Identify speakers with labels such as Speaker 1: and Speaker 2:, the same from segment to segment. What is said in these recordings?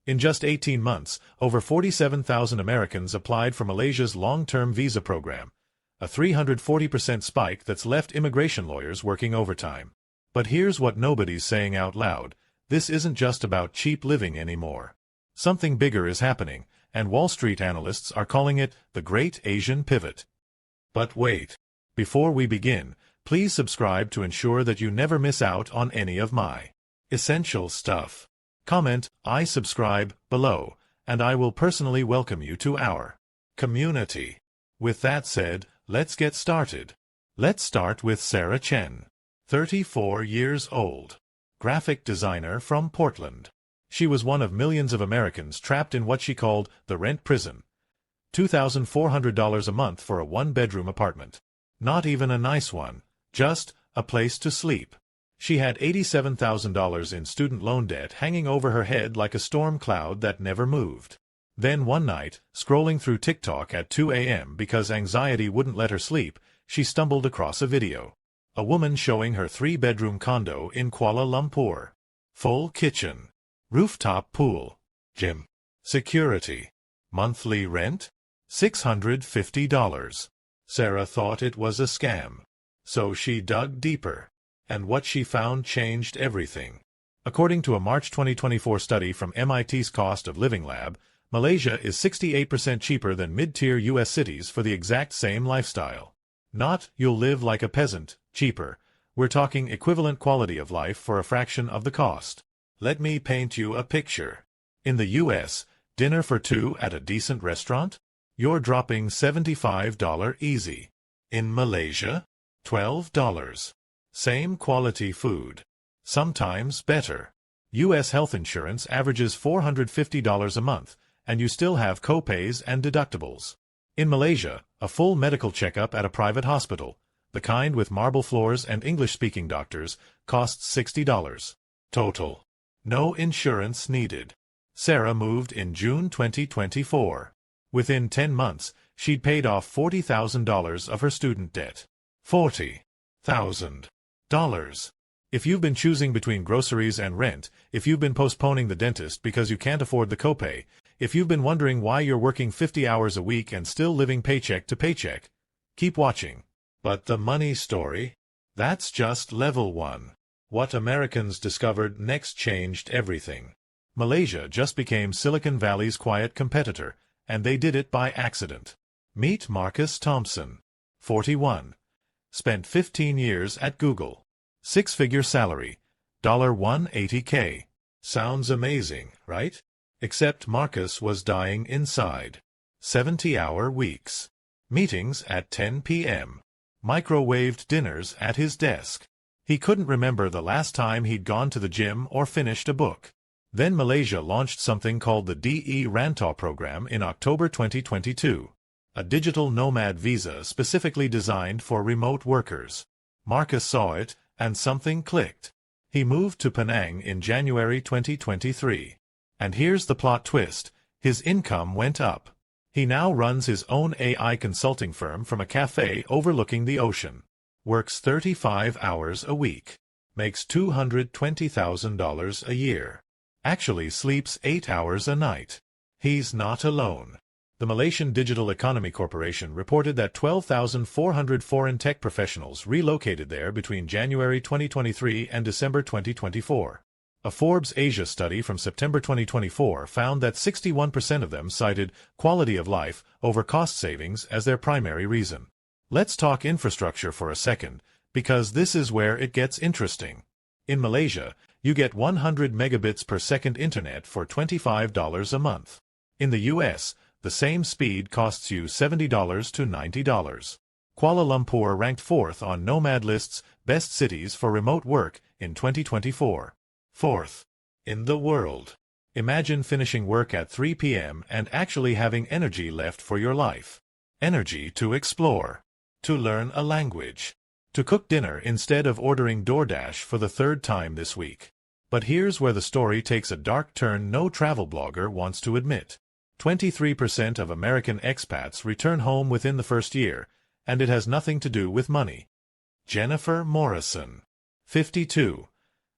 Speaker 1: In just 18 months, over 47,000 Americans applied for Malaysia's long-term visa program, a 340% spike that's left immigration lawyers working overtime. But here's what nobody's saying out loud: this isn't just about cheap living anymore. Something bigger is happening, and Wall Street analysts are calling it the Great Asian Pivot. But wait. Before we begin, please subscribe to ensure that you never miss out on any of my essential stuff. Comment "I subscribe" below, and I will personally welcome you to our community. With that said, let's get started. Let's start with Sarah Chen, 34 years old, graphic designer from Portland. She was one of millions of Americans trapped in what she called the rent prison. $2,400 a month for a one-bedroom apartment. Not even a nice one, just a place to sleep. She had $87,000 in student loan debt hanging over her head like a storm cloud that never moved. Then one night, scrolling through TikTok at 2 a.m. because anxiety wouldn't let her sleep, she stumbled across a video. A woman showing her 3-bedroom condo in Kuala Lumpur. Full kitchen, rooftop pool, gym, security, monthly rent, $650. Sarah thought it was a scam. So she dug deeper. And what she found changed everything. According to a March 2024 study from MIT's Cost of Living Lab, Malaysia is 68% cheaper than mid-tier U.S. cities for the exact same lifestyle. Not "you'll live like a peasant" cheaper. We're talking equivalent quality of life for a fraction of the cost. Let me paint you a picture. In the U.S., dinner for two at a decent restaurant? You're dropping $75 easy. In Malaysia? $12. Same quality food. Sometimes better. U.S. health insurance averages $450 a month, and you still have co-pays and deductibles. In Malaysia, a full medical checkup at a private hospital, the kind with marble floors and English-speaking doctors, costs $60. Total. No insurance needed. Sarah moved in June 2024. Within 10 months, she'd paid off $40,000 of her student debt. $40,000. If you've been choosing between groceries and rent, if you've been postponing the dentist because you can't afford the copay, if you've been wondering why you're working 50 hours a week and still living paycheck to paycheck, keep watching. But the money story? That's just level 1. What Americans discovered next changed everything. Malaysia just became Silicon Valley's quiet competitor, and they did it by accident. Meet Marcus Thompson, 41. Spent 15 years at Google. 6-figure salary, $180K. Sounds amazing, right? Except Marcus was dying inside. 70-hour weeks. Meetings at 10 p.m. Microwaved dinners at his desk. He couldn't remember the last time he'd gone to the gym or finished a book. Then Malaysia launched something called the DE Rantau program in October 2022. A digital nomad visa specifically designed for remote workers. Marcus saw it, and something clicked. He moved to Penang in January 2023. And here's the plot twist: his income went up. He now runs his own AI consulting firm from a cafe overlooking the ocean. Works 35 hours a week. Makes $220,000 a year. Actually sleeps 8 hours a night. He's not alone. The Malaysian Digital Economy Corporation reported that 12,400 foreign tech professionals relocated there between January 2023 and December 2024. A Forbes Asia study from September 2024 found that 61% of them cited quality of life over cost savings as their primary reason. Let's talk infrastructure for a second, because this is where it gets interesting. In Malaysia, you get 100 megabits per second internet for $25 a month. In the U.S., the same speed costs you $70 to $90. Kuala Lumpur ranked 4th on Nomad list's best cities for remote work in 2024. 4th in the world. Imagine finishing work at 3 p.m. and actually having energy left for your life. Energy to explore, to learn a language, to cook dinner instead of ordering DoorDash for the 3rd time this week. But here's where the story takes a dark turn no travel blogger wants to admit. 23% of American expats return home within the first year, and it has nothing to do with money. Jennifer Morrison, 52,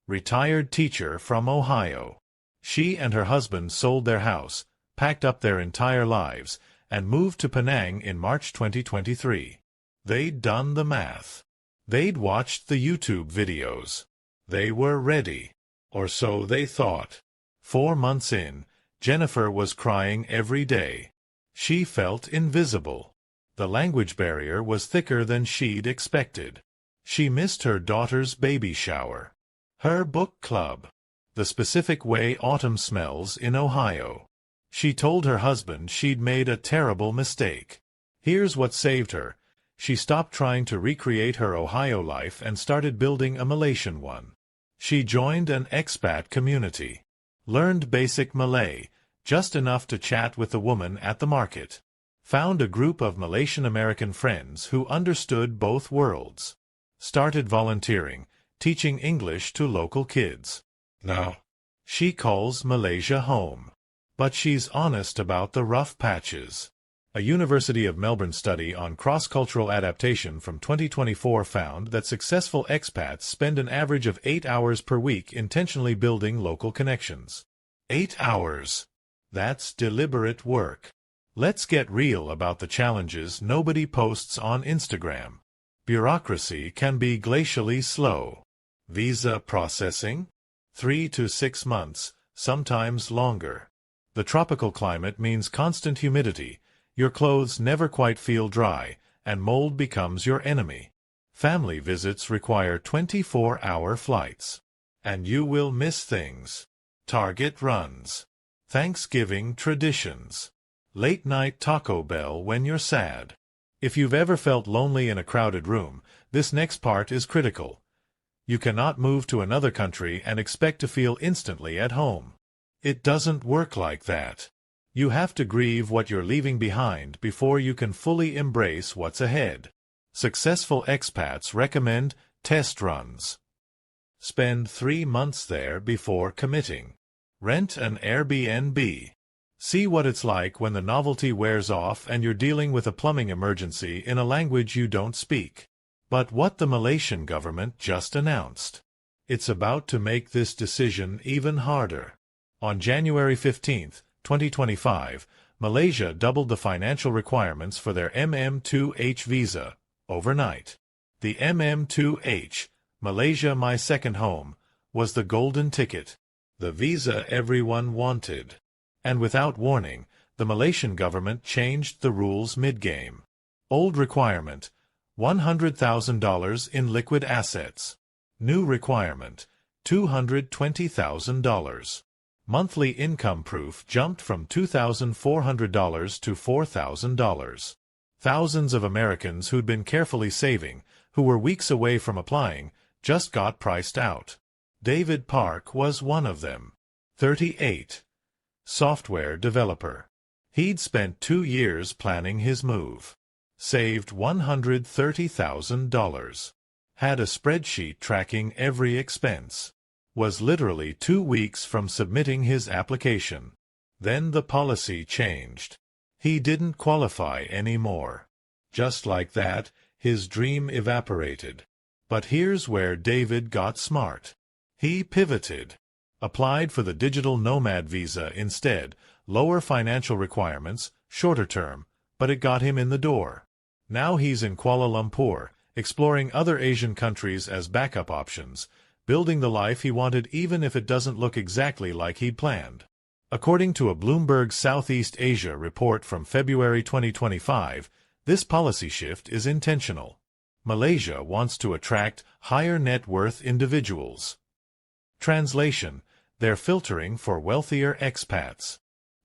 Speaker 1: retired teacher from Ohio. She and her husband sold their house, packed up their entire lives, and moved to Penang in March 2023. They'd done the math. They'd watched the YouTube videos. They were ready. Or so they thought. 4 months in, Jennifer was crying every day. She felt invisible. The language barrier was thicker than she'd expected. She missed her daughter's baby shower, her book club, the specific way autumn smells in Ohio. She told her husband she'd made a terrible mistake. Here's what saved her. She stopped trying to recreate her Ohio life and started building a Malaysian one. She joined an expat community, learned basic Malay, just enough to chat with the woman at the market, found a group of Malaysian American friends who understood both worlds, started volunteering, teaching English to local kids. Now, she calls Malaysia home. But she's honest about the rough patches. A University of Melbourne study on cross-cultural adaptation from 2024 found that successful expats spend an average of 8 hours per week intentionally building local connections. 8 hours. That's deliberate work. Let's get real about the challenges nobody posts on Instagram. Bureaucracy can be glacially slow. Visa processing? 3 to 6 months, sometimes longer. The tropical climate means constant humidity, your clothes never quite feel dry, and mold becomes your enemy. Family visits require 24-hour flights. And you will miss things. Target runs. Thanksgiving traditions. Late-night Taco Bell when you're sad. If you've ever felt lonely in a crowded room, this next part is critical. You cannot move to another country and expect to feel instantly at home. It doesn't work like that. You have to grieve what you're leaving behind before you can fully embrace what's ahead. Successful expats recommend test runs. Spend 3 months there before committing. Rent an Airbnb. See what it's like when the novelty wears off and you're dealing with a plumbing emergency in a language you don't speak. But what the Malaysian government just announced. It's about to make this decision even harder. On January 15, 2025, Malaysia doubled the financial requirements for their MM2H visa, overnight. The MM2H, Malaysia My Second Home, was the golden ticket, the visa everyone wanted. And without warning, the Malaysian government changed the rules mid-game. Old requirement, $100,000 in liquid assets. New requirement, $220,000. Monthly income proof jumped from $2,400 to $4,000. Thousands of Americans who'd been carefully saving, who were weeks away from applying, just got priced out. David Park was one of them. 38. Software developer. He'd spent 2 years planning his move. Saved $130,000. Had a spreadsheet tracking every expense. Was literally 2 weeks from submitting his application. Then the policy changed. He didn't qualify anymore. Just like that, his dream evaporated. But here's where David got smart. He pivoted. Applied for the digital Nomad visa instead, lower financial requirements, shorter term, but it got him in the door. Now he's in Kuala Lumpur, exploring other Asian countries as backup options, building the life he wanted even if it doesn't look exactly like he'd planned. According to a Bloomberg Southeast Asia report from February 2025, this policy shift is intentional. Malaysia wants to attract higher net worth individuals. Translation: they're filtering for wealthier expats.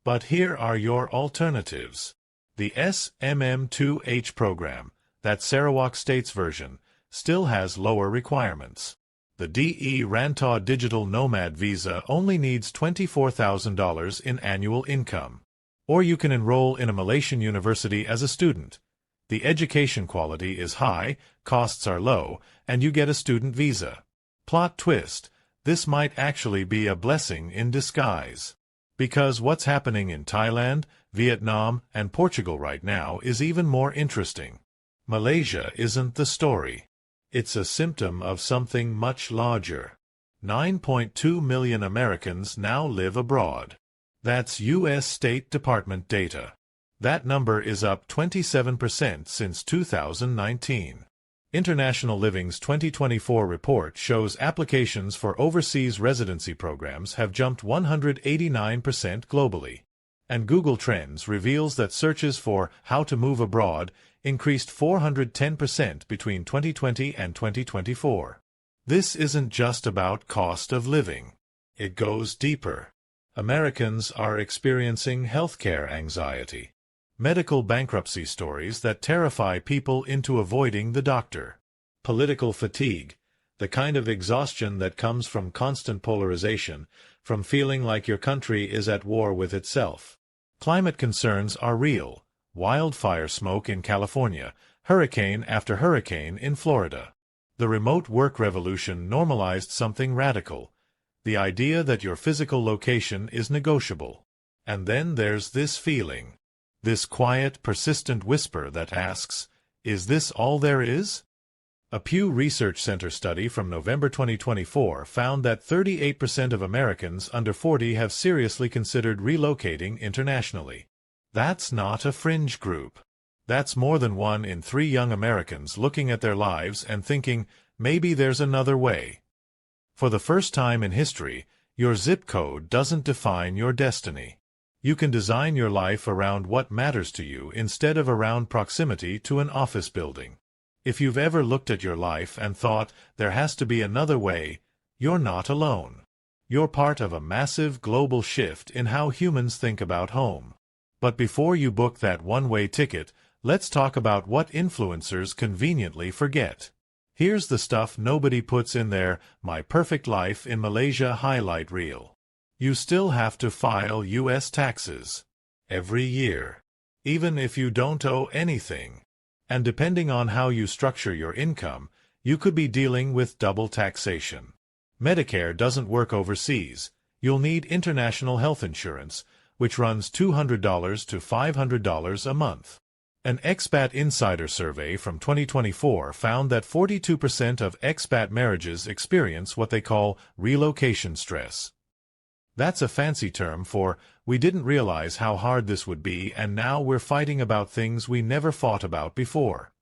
Speaker 1: But here are your alternatives. The SMM2H program, that Sarawak State's version, still has lower requirements. The DE Rantau Digital Nomad visa only needs $24,000 in annual income. Or you can enroll in a Malaysian university as a student. The education quality is high, costs are low, and you get a student visa. Plot twist: this might actually be a blessing in disguise. Because what's happening in Thailand, Vietnam, and Portugal right now is even more interesting. Malaysia isn't the story. It's a symptom of something much larger. 9.2 million Americans now live abroad. That's U.S. State Department data. That number is up 27% since 2019. International Living's 2024 report shows applications for overseas residency programs have jumped 189% globally. And Google Trends reveals that searches for how to move abroad increased 410% between 2020 and 2024. This isn't just about cost of living. It goes deeper. Americans are experiencing healthcare anxiety. Medical bankruptcy stories that terrify people into avoiding the doctor. Political fatigue, the kind of exhaustion that comes from constant polarization, from feeling like your country is at war with itself. Climate concerns are real. Wildfire smoke in California, hurricane after hurricane in Florida. The remote work revolution normalized something radical, the idea that your physical location is negotiable. And then there's this feeling. This quiet, persistent whisper that asks, is this all there is? A Pew Research Center study from November 2024 found that 38% of Americans under 40 have seriously considered relocating internationally. That's not a fringe group. That's more than 1 in 3 young Americans looking at their lives and thinking, maybe there's another way. For the first time in history, your zip code doesn't define your destiny. You can design your life around what matters to you instead of around proximity to an office building. If you've ever looked at your life and thought, there has to be another way, you're not alone. You're part of a massive global shift in how humans think about home. But before you book that one-way ticket, let's talk about what influencers conveniently forget. Here's the stuff nobody puts in their "My Perfect Life in Malaysia" highlight reel. You still have to file U.S. taxes every year, even if you don't owe anything. And depending on how you structure your income, you could be dealing with double taxation. Medicare doesn't work overseas. You'll need international health insurance, which runs $200 to $500 a month. An Expat Insider survey from 2024 found that 42% of expat marriages experience what they call relocation stress. That's a fancy term for, we didn't realize how hard this would be and now we're fighting about things we never fought about before.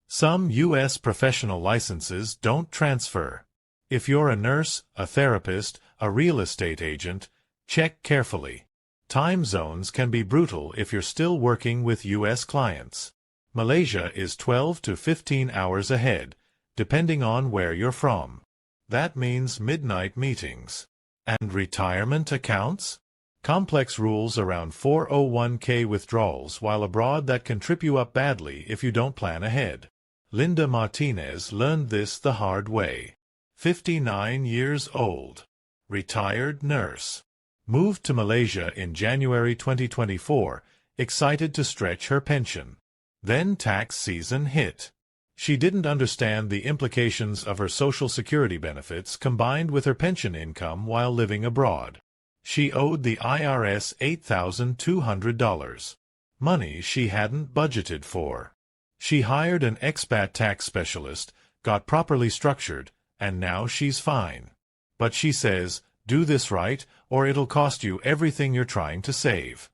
Speaker 1: Some U.S. professional licenses don't transfer. If you're a nurse, a therapist, a real estate agent, check carefully. Time zones can be brutal if you're still working with U.S. clients. Malaysia is 12 to 15 hours ahead, depending on where you're from. That means midnight meetings. And retirement accounts? Complex rules around 401k withdrawals while abroad that can trip you up badly if you don't plan ahead. Linda Martinez learned this the hard way. 59 years old. Retired nurse. Moved to Malaysia in January 2024, excited to stretch her pension. Then tax season hit. She didn't understand the implications of her Social Security benefits combined with her pension income while living abroad. She owed the IRS $8,200. Money she hadn't budgeted for. She hired an expat tax specialist, got properly structured, and now she's fine. But she says, do this right, or it'll cost you everything you're trying to save.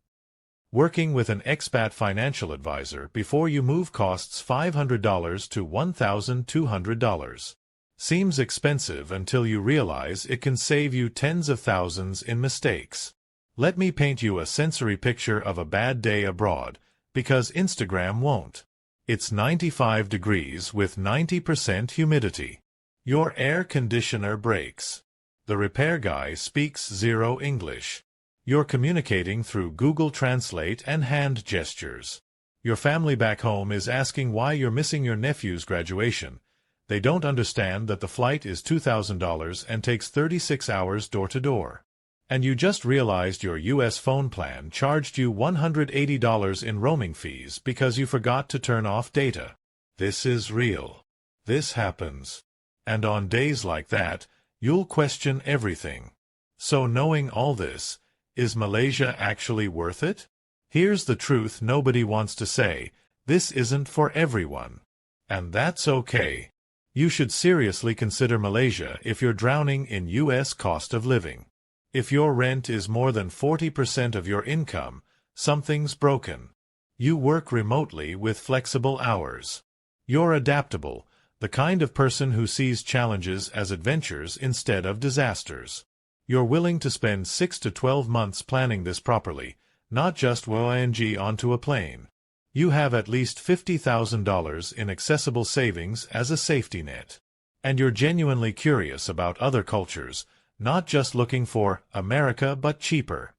Speaker 1: Working with an expat financial advisor before you move costs $500 to $1,200. Seems expensive until you realize it can save you tens of thousands in mistakes. Let me paint you a sensory picture of a bad day abroad, because Instagram won't. It's 95 degrees with 90% humidity. Your air conditioner breaks. The repair guy speaks zero English. You're communicating through Google Translate and hand gestures. Your family back home is asking why you're missing your nephew's graduation. They don't understand that the flight is $2,000 and takes 36 hours door-to-door. And you just realized your U.S. phone plan charged you $180 in roaming fees because you forgot to turn off data. This is real. This happens. And on days like that, you'll question everything. So knowing all this, is Malaysia actually worth it? Here's the truth nobody wants to say, this isn't for everyone. And that's okay. You should seriously consider Malaysia if you're drowning in U.S. cost of living. If your rent is more than 40% of your income, something's broken. You work remotely with flexible hours. You're adaptable, the kind of person who sees challenges as adventures instead of disasters. You're willing to spend 6 to 12 months planning this properly, not just wing onto a plane. You have at least $50,000 in accessible savings as a safety net. And you're genuinely curious about other cultures, not just looking for America but cheaper.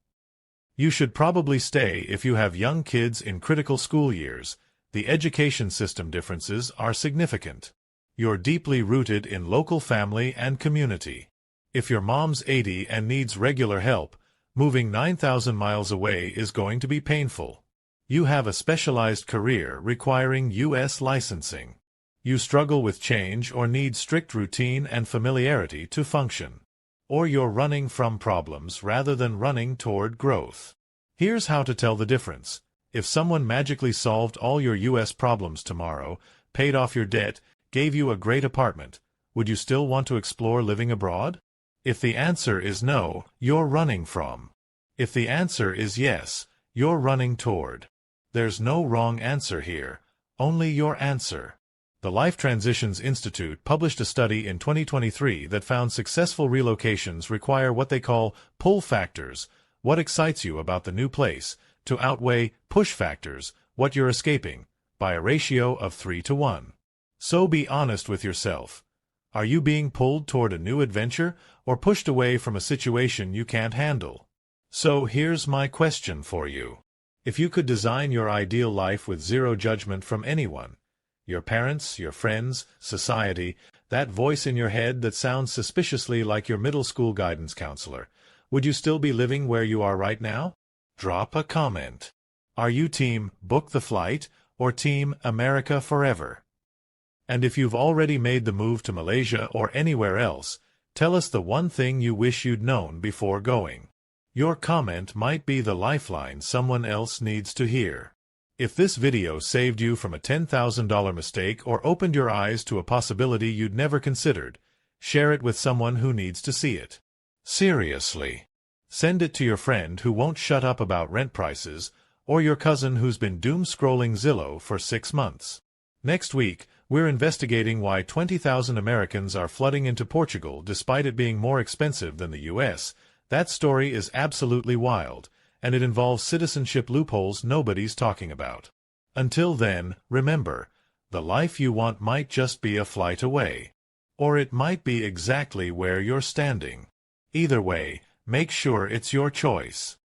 Speaker 1: You should probably stay if you have young kids in critical school years. The education system differences are significant. You're deeply rooted in local family and community. If your mom's 80 and needs regular help, moving 9,000 miles away is going to be painful. You have a specialized career requiring U.S. licensing. You struggle with change or need strict routine and familiarity to function. Or you're running from problems rather than running toward growth. Here's how to tell the difference. If someone magically solved all your U.S. problems tomorrow, paid off your debt, gave you a great apartment, would you still want to explore living abroad? If the answer is no, you're running from. If the answer is yes, you're running toward. There's no wrong answer here, only your answer. The Life Transitions Institute published a study in 2023 that found successful relocations require what they call pull factors, what excites you about the new place, to outweigh push factors, what you're escaping, by a ratio of 3 to 1. So be honest with yourself. Are you being pulled toward a new adventure or pushed away from a situation you can't handle? So here's my question for you. If you could design your ideal life with zero judgment from anyone, your parents, your friends, society, that voice in your head that sounds suspiciously like your middle school guidance counselor, would you still be living where you are right now? Drop a comment. Are you team book the flight or team America forever? And if you've already made the move to Malaysia or anywhere else, tell us the one thing you wish you'd known before going. Your comment might be the lifeline someone else needs to hear. If this video saved you from a $10,000 mistake or opened your eyes to a possibility you'd never considered, share it with someone who needs to see it. Seriously. Send it to your friend who won't shut up about rent prices, or your cousin who's been doom-scrolling Zillow for 6 months. Next week, we're investigating why 20,000 Americans are flooding into Portugal despite it being more expensive than the U.S. That story is absolutely wild, and it involves citizenship loopholes nobody's talking about. Until then, remember, the life you want might just be a flight away. Or it might be exactly where you're standing. Either way, make sure it's your choice.